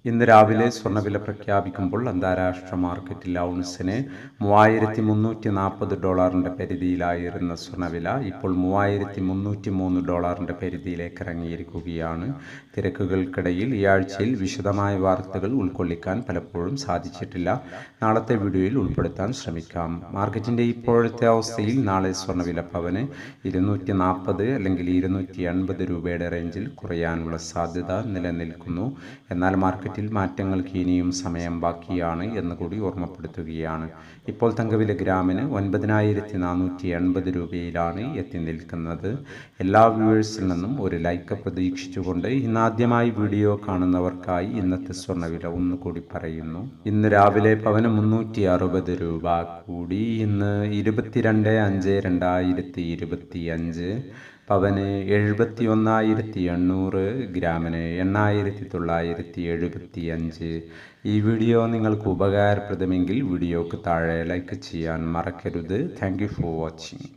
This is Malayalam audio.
ഇന്ന് രാവിലെ സ്വർണ്ണവില പ്രഖ്യാപിക്കുമ്പോൾ അന്താരാഷ്ട്ര മാർക്കറ്റിൽ ഔൺസിന് $3,340 പരിധിയിലായിരുന്ന സ്വർണ്ണവില ഇപ്പോൾ $3,303 പരിധിയിലേക്ക് ഇറങ്ങിയിരിക്കുകയാണ്. തിരക്കുകൾക്കിടയിൽ ഈ ആഴ്ചയിൽ വിശദമായ വാർത്തകൾ ഉൾക്കൊള്ളിക്കാൻ പലപ്പോഴും സാധിച്ചിട്ടില്ല. നാളത്തെ വീഡിയോയിൽ ഉൾപ്പെടുത്താൻ ശ്രമിക്കാം. മാർക്കറ്റിന്റെ ഇപ്പോഴത്തെ അവസ്ഥയിൽ നാളെ സ്വർണ്ണവില പവന് 240 അല്ലെങ്കിൽ 280 രൂപയുടെ റേഞ്ചിൽ കുറയാനുള്ള സാധ്യത നിലനിൽക്കുന്നു. എന്നാൽ മാർക്കറ്റിൽ മാറ്റങ്ങൾക്ക് ഇനിയും സമയം ബാക്കിയാണ് എന്ന് കൂടി ഓർമ്മപ്പെടുത്തുകയാണ്. ഇപ്പോൾ തങ്കവില ഗ്രാമിന് 9,480 രൂപയിലാണ് എത്തി നിൽക്കുന്നത്. എല്ലാ വ്യൂവേഴ്സിൽ നിന്നും ഒരു ലൈക്ക് പ്രതീക്ഷിച്ചുകൊണ്ട് ഇന്നാദ്യമായി വീഡിയോ കാണുന്നവർക്കായി ഇന്നത്തെ സ്വർണ്ണവില ഒന്നുകൂടി പറയുന്നു. ഇന്ന് രാവിലെ പവന് 360 രൂപ കൂടി. ഇന്ന് 22/5/2025 പവന് 71,800, ഗ്രാമിന് 8,975. ഈ വീഡിയോ നിങ്ങൾക്ക് ഉപകാരപ്രദമെങ്കിൽ വീഡിയോക്ക് താഴെ ലൈക്ക് ചെയ്യാൻ മറക്കരുത്. Thank you for watching.